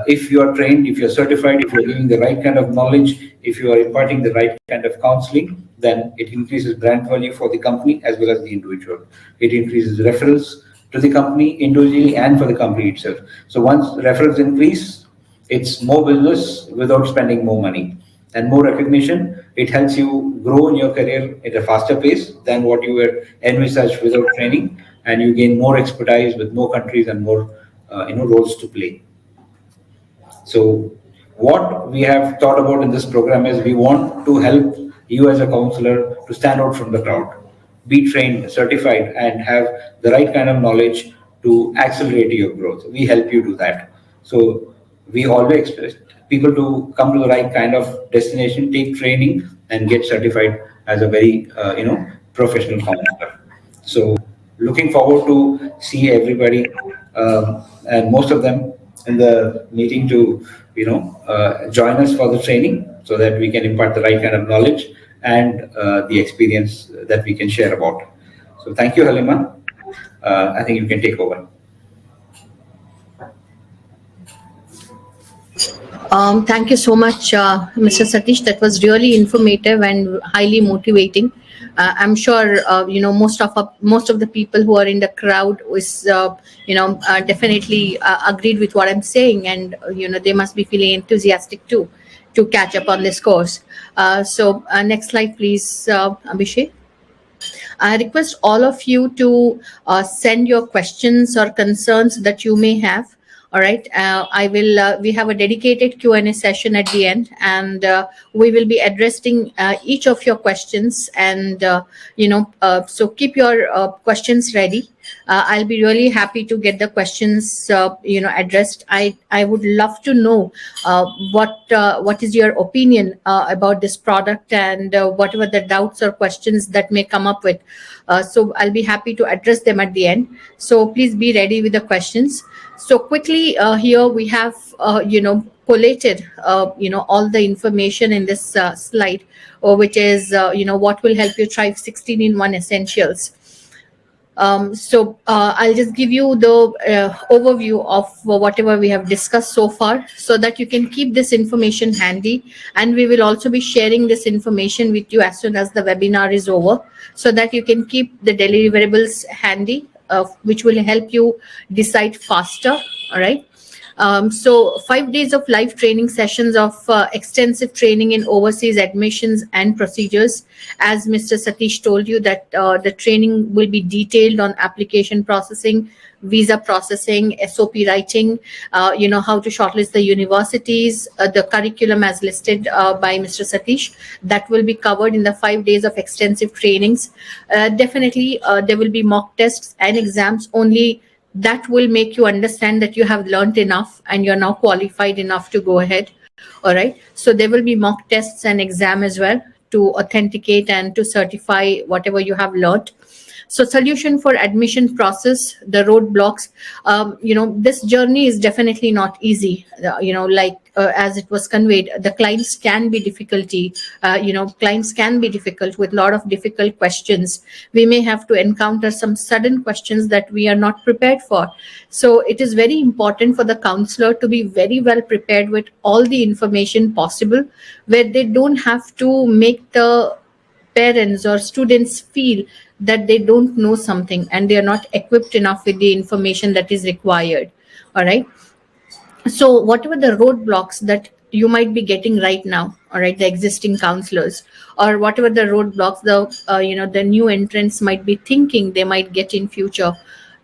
Speaker 3: if you are trained, if you're certified, if you're giving the right kind of knowledge, if you are imparting the right kind of counseling, then it increases brand value for the company as well as the individual. It increases referrals to the company individually and for the company itself. So once referrals increase, it's more business without spending more money and more recognition. It helps you grow in your career at a faster pace than what you were envisaged without training, and you gain more expertise with more countries and more roles to play. So what we have thought about in this program is we want to help you as a counselor to stand out from the crowd, be trained, certified, and have the right kind of knowledge to accelerate your growth. We help you do that. So we always expect people to come to the right kind of destination, take training, and get certified as a very professional counselor. So looking forward to see everybody and most of them in the meeting to join us for the training so that we can impart the right kind of knowledge and the experience that we can share about. So thank you, Halima. I think you can take over.
Speaker 2: Thank you so much, Mr. Satish. That was really informative and highly motivating. I'm sure most of the people who are in the crowd is definitely agreed with what I'm saying, and they must be feeling enthusiastic too to catch up on this course. So next slide, please, Abhishek. I request all of you to send your questions or concerns that you may have. All right, I will. We have a dedicated Q&A session at the end, and we will be addressing each of your questions. And so keep your questions ready. I'll be really happy to get the questions addressed. I would love to know what is your opinion about this product and whatever the doubts or questions that may come up with. So I'll be happy to address them at the end. So please be ready with the questions. So quickly here we have collated all the information in this slide, which is what will help you thrive 16-in-1 essentials. So I'll just give you the overview of whatever we have discussed so far so that you can keep this information handy, and we will also be sharing this information with you as soon as the webinar is over so that you can keep the deliverables handy, which will help you decide faster. All right. So 5 days of live training sessions of extensive training in overseas admissions and procedures. As Mr. Satish told you that the training will be detailed on application processing, visa processing, SOP writing, how to shortlist the universities, the curriculum as listed by Mr. Satish. That will be covered in the 5 days of extensive trainings. Definitely, there will be mock tests and exams only. That will make you understand that you have learned enough and you're now qualified enough to go ahead. All right. So there will be mock tests and exam as well to authenticate and to certify whatever you have learned. So solution for admission process, the roadblocks, this journey is definitely not easy. As it was conveyed, the clients can be clients can be difficult with a lot of difficult questions. We may have to encounter some sudden questions that we are not prepared for. So it is very important for the counselor to be very well prepared with all the information possible, where they don't have to make the parents or students feel that they don't know something and they are not equipped enough with the information that is required. All right. So whatever the roadblocks that you might be getting right now, all right, the existing counselors, or whatever the roadblocks the new entrants might be thinking they might get in future,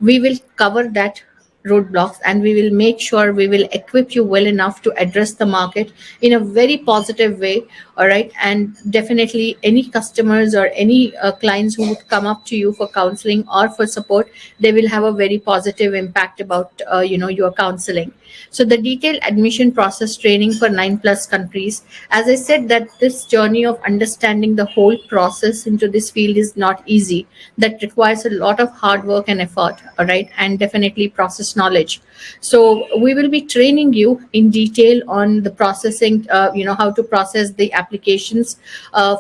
Speaker 2: we will cover that roadblocks, and we will make sure we will equip you well enough to address the market in a very positive way. All right. And definitely any customers or any clients who would come up to you for counseling or for support, they will have a very positive impact about your counseling. So the detailed admission process training for 9+ countries. As I said, that this journey of understanding the whole process into this field is not easy. That requires a lot of hard work and effort. All right. And definitely process knowledge. So we will be training you in detail on the processing, how to process the applications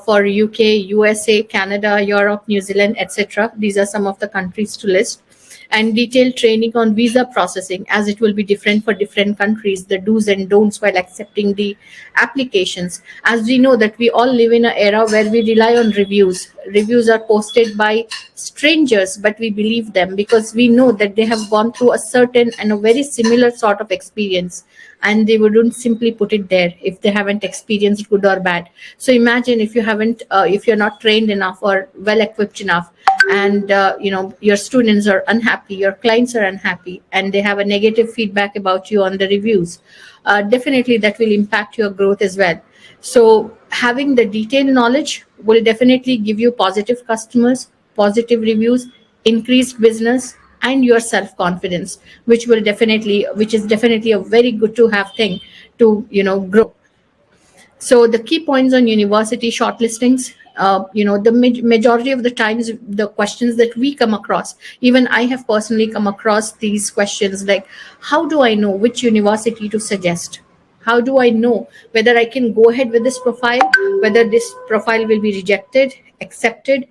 Speaker 2: for UK, USA, Canada, Europe, New Zealand, etc. These are some of the countries to list. and detailed training on visa processing, as it will be different for different countries, the do's and don'ts while accepting the applications. As we know that we all live in an era where we rely on reviews. Reviews are posted by strangers, but we believe them because we know that they have gone through a certain and a very similar sort of experience, and they wouldn't simply put it there if they haven't experienced good or bad. So imagine if you haven't if you're not trained enough or well equipped enough, and your students are unhappy, your clients are unhappy, and they have a negative feedback about you on the reviews, definitely that will impact your growth as well. So having the detailed knowledge will definitely give you positive customers, positive reviews, increased business, and your self confidence, which is definitely a very good to have thing to grow. So the key points on university shortlistings, the majority of the times, the questions that we come across, even I have personally come across these questions like, how do I know which university to suggest? How do I know whether I can go ahead with this profile, whether this profile will be rejected, accepted?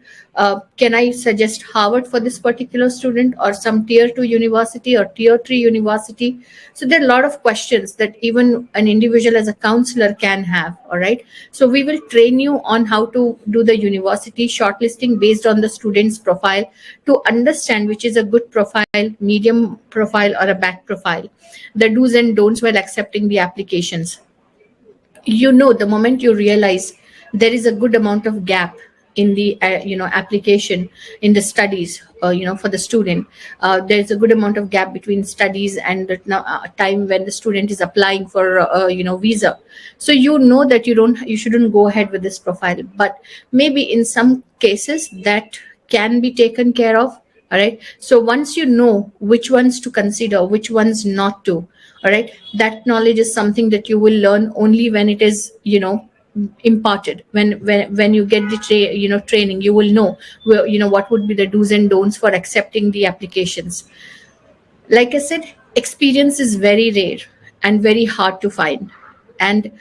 Speaker 2: Can I suggest Harvard for this particular student, or some tier 2 university or tier 3 university? So there are a lot of questions that even an individual as a counselor can have. All right. So we will train you on how to do the university shortlisting based on the student's profile, to understand which is a good profile, medium profile, or a bad profile, the do's and don'ts while accepting the applications. The moment you realize there is a good amount of gap in the application, in the studies, for the student, there is a good amount of gap between studies and the time when the student is applying for visa. So that you shouldn't go ahead with this profile, but maybe in some cases that can be taken care of. All right. So once you know which ones to consider, which ones not to, all right, that knowledge is something that you will learn only when it is imparted. When you get the training, you will know what would be the do's and don'ts for accepting the applications. Like I said, experience is very rare and very hard to find. And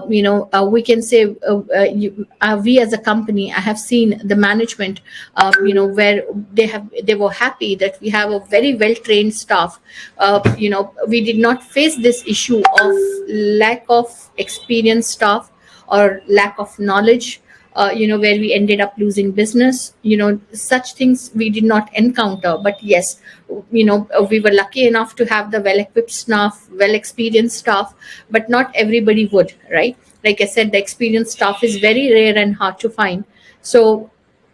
Speaker 2: we can say, we as a company, I have seen the management, where they were happy that we have a very well trained staff. We did not face this issue of lack of experienced staff or lack of knowledge, where we ended up losing business. Such things we did not encounter. But yes, we were lucky enough to have the well equipped staff, well experienced staff, but not everybody would, right? Like I said, the experienced staff is very rare and hard to find. So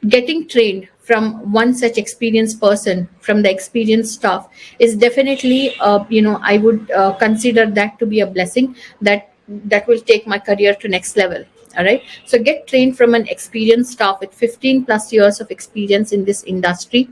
Speaker 2: getting trained from one such experienced person, from the experienced staff, is definitely, I would consider that to be a blessing that will take my career to next level. All right. So get trained from an experienced staff with 15 plus years of experience in this industry,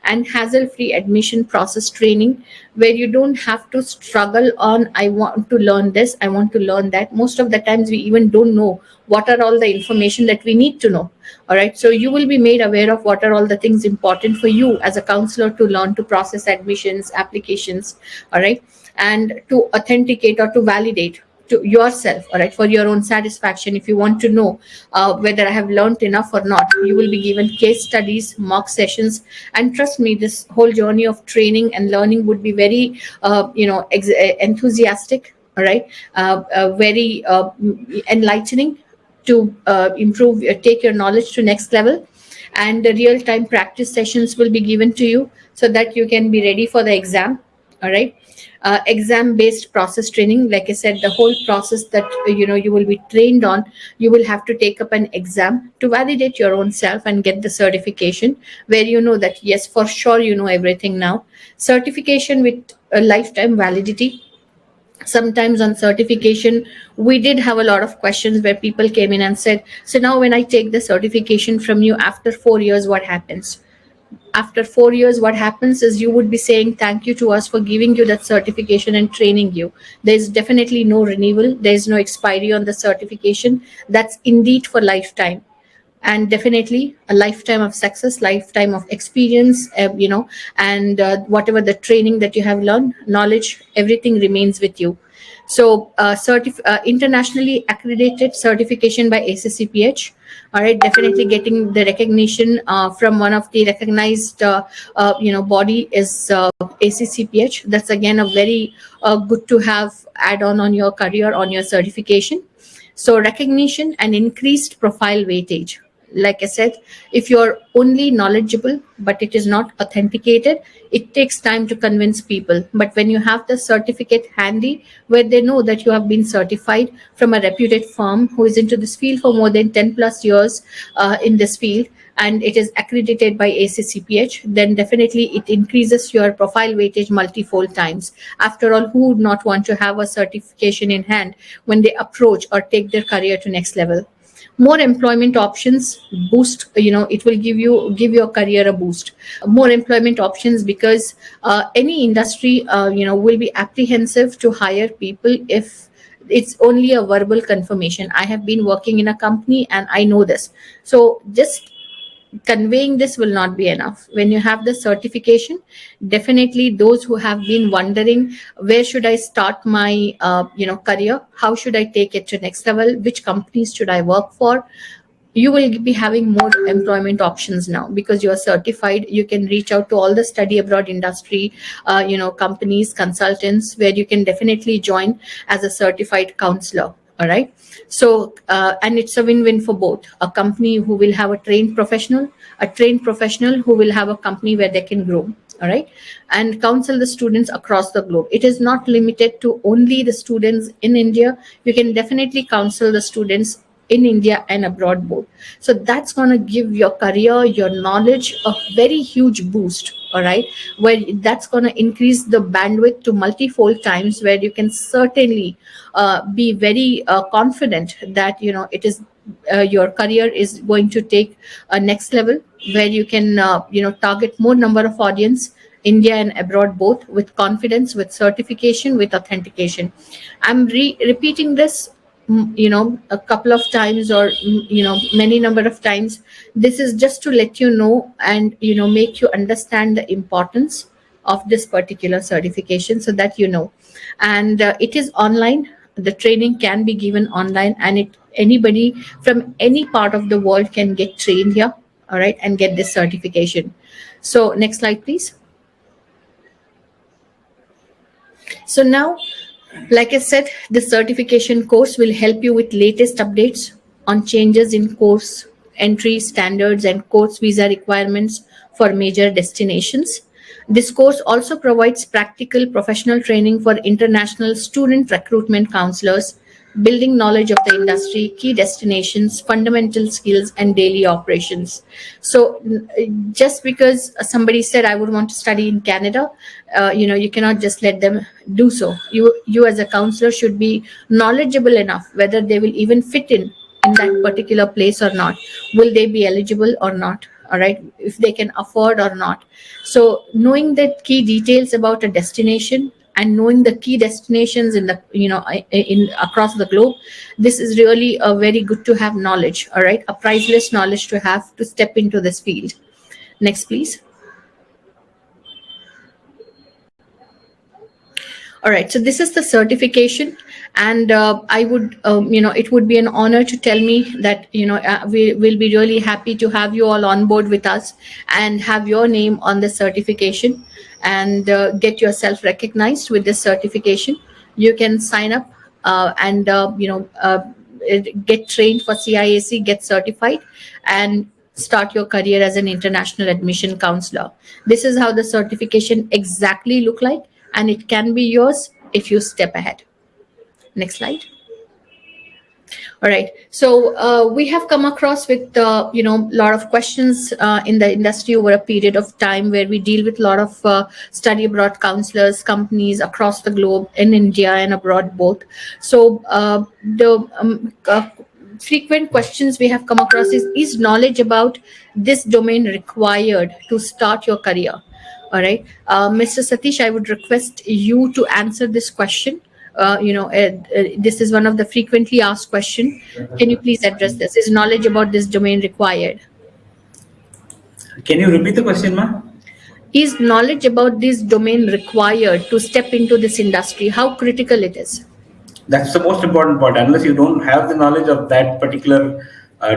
Speaker 2: and hassle-free admission process training, where you don't have to struggle on, I want to learn this, I want to learn that. Most of the times we even don't know what are all the information that we need to know. All right. So you will be made aware of what are all the things important for you as a counselor to learn, to process admissions, applications. All right. And to authenticate or to validate to yourself, all right, for your own satisfaction. If you want to know whether I have learned enough or not, you will be given case studies, mock sessions, and trust me, this whole journey of training and learning would be very enthusiastic, all right, very enlightening, to improve, take your knowledge to next level. And the real-time practice sessions will be given to you so that you can be ready for the exam. All right. Exam based process training, like I said, the whole process that you will be trained on, you will have to take up an exam to validate your own self and get the certification, where you know that yes, for sure, you know everything now. Certification with a lifetime validity. Sometimes on certification, we did have a lot of questions where people came in and said, so now when I take the certification from you after 4 years, what happens? After 4 years, what happens is you would be saying thank you to us for giving you that certification and training you. There is definitely no renewal. There is no expiry on the certification. That's indeed for lifetime. and definitely a lifetime of success, lifetime of experience, and whatever the training that you have learned, knowledge, everything remains with you. So internationally accredited certification by ACCPH. All right, definitely getting the recognition from one of the recognized body is ACCPH. That's again a very good to have add on your career, on your certification. So recognition and increased profile weightage. Like I said, if you're only knowledgeable but it is not authenticated, it takes time to convince people. But when you have the certificate handy, where they know that you have been certified from a reputed firm who is into this field for more than 10 plus years in this field, and it is accredited by ACCPH, then definitely it increases your profile weightage multifold times. After all, who would not want to have a certification in hand when they approach or take their career to next level? More employment options boost, it will give your career a boost. More employment options, because any industry will be apprehensive to hire people if it's only a verbal confirmation. I have been working in a company and I know this. So just conveying this will not be enough. When you have the certification, definitely those who have been wondering, where should I start my career, how should I take it to next level, which companies should I work for, you will be having more employment options now because you are certified. You can reach out to all the study abroad industry companies, consultants, where you can definitely join as a certified counselor. All right. So and it's a win-win for both: a company who will have a trained professional who will have a company where they can grow. All right. And counsel the students across the globe. It is not limited to only the students in India. You can definitely counsel the students in India and abroad both. So that's going to give your career, your knowledge a very huge boost. All right. Where that's going to increase the bandwidth to multifold times, where you can certainly be very confident that it is your career is going to take a next level, where you can target more number of audience, India and abroad both, with confidence, with certification, with authentication. I'm repeating this a couple of times, or many number of times. This is just to let you know and make you understand the importance of this particular certification, so that and it is online. The training can be given online, and anybody from any part of the world can get trained here. All right, and get this certification. So next slide, please. So now, like I said, the certification course will help you with latest updates on changes in course entry standards and course visa requirements for major destinations. This course also provides practical professional training for international student recruitment counselors, building knowledge of the industry, key destinations, fundamental skills, and daily operations. So just because somebody said I would want to study in Canada, you cannot just let them do so. You as a counselor should be knowledgeable enough whether they will even fit in that particular place or not. Will they be eligible or not? All right, if they can afford or not. So knowing the key details about a destination and knowing the key destinations in the in across the globe, this is really a very good to have knowledge. All right, a priceless knowledge to have to step into this field. Next, please. All right, so this is the certification, and I would, it would be an honor to tell me that, we will be really happy to have you all on board with us and have your name on the certification and get yourself recognized with this certification. You can sign up and, get trained for CIAC, get certified, and start your career as an international admission counselor. This is how the certification exactly look like, and it can be yours if you step ahead. Next slide. All right. So we have come across with a lot of questions in the industry over a period of time, where we deal with a lot of study abroad counselors, companies across the globe, in India and abroad both. So the frequent questions we have come across is knowledge about this domain required to start your career? All right, Mr. Satish, I would request you to answer this question. this is one of the frequently asked question. Can you please address this? Is knowledge about this domain required?
Speaker 3: Can you repeat the question, ma?
Speaker 2: Is knowledge about this domain required to step into this industry? How critical it is?
Speaker 3: That's the most important part. Unless you don't have the knowledge of that particular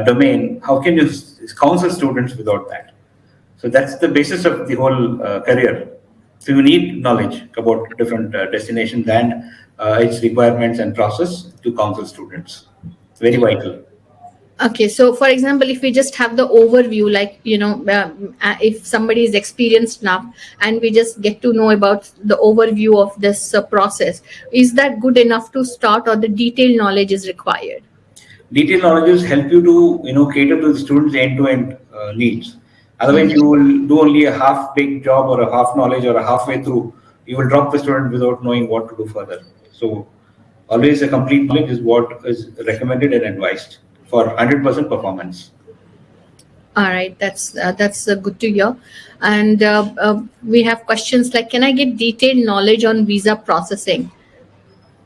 Speaker 3: domain, how can you counsel students without that? So that's the basis of the whole career. So you need knowledge about different destinations and its requirements and process to counsel students. Very vital.
Speaker 2: Okay, so for example, if we just have the overview, like, if somebody is experienced enough and we just get to know about the overview of this process, is that good enough to start, or the detailed knowledge is required?
Speaker 3: Detailed knowledge help you to cater to the students' end-to-end needs. Otherwise, you will do only a half-baked job or a half knowledge or a halfway through. You will drop the student without knowing what to do further. So always a complete knowledge is what is recommended and advised for 100% performance.
Speaker 2: All right, that's good to hear. And we have questions like, can I get detailed knowledge on visa processing?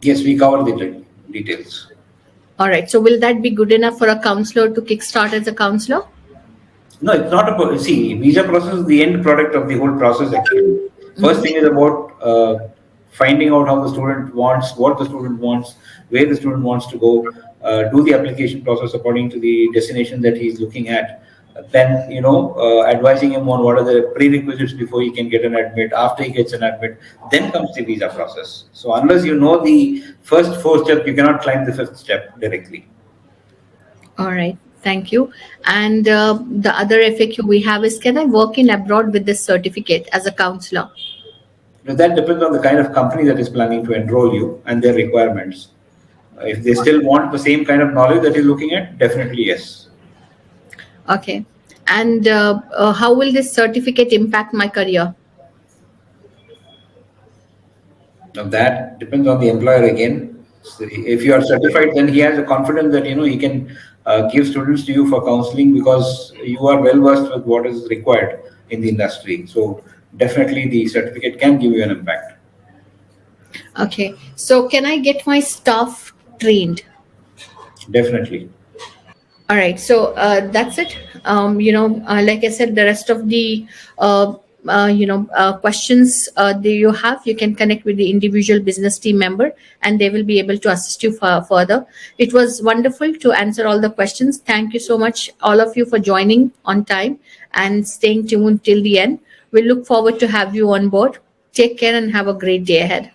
Speaker 3: Yes, we cover the details.
Speaker 2: All right, so will that be good enough for a counselor to kickstart as a counselor?
Speaker 3: No, it's not about, see, visa process is the end product of the whole process actually. First thing is about finding out how the student wants, what the student wants, where the student wants to go, do the application process according to the destination that he's looking at. Then, advising him on what are the prerequisites before he can get an admit. After he gets an admit, then comes the visa process. So unless you know the first 4 steps, you cannot climb the 5th step directly.
Speaker 2: All right. Thank you. And the other FAQ we have is, can I work in abroad with this certificate as a counselor?
Speaker 3: That depends on the kind of company that is planning to enroll you and their requirements. If they still want the same kind of knowledge that you're looking at, definitely yes.
Speaker 2: Okay. And how will this certificate impact my career?
Speaker 3: Now that depends on the employer again. So if you are certified, then he has a confidence that he can give students to you for counseling because you are well versed with what is required in the industry. So definitely the certificate can give you an impact.
Speaker 2: Okay. So can I get my staff trained?
Speaker 3: Definitely.
Speaker 2: All right. So that's it. Like I said, the rest of the questions that you have, you can connect with the individual business team member and they will be able to assist you further. It was wonderful to answer all the questions. Thank you so much, all of you, for joining on time and staying tuned till the end. We look forward to have you on board. Take care and have a great day ahead.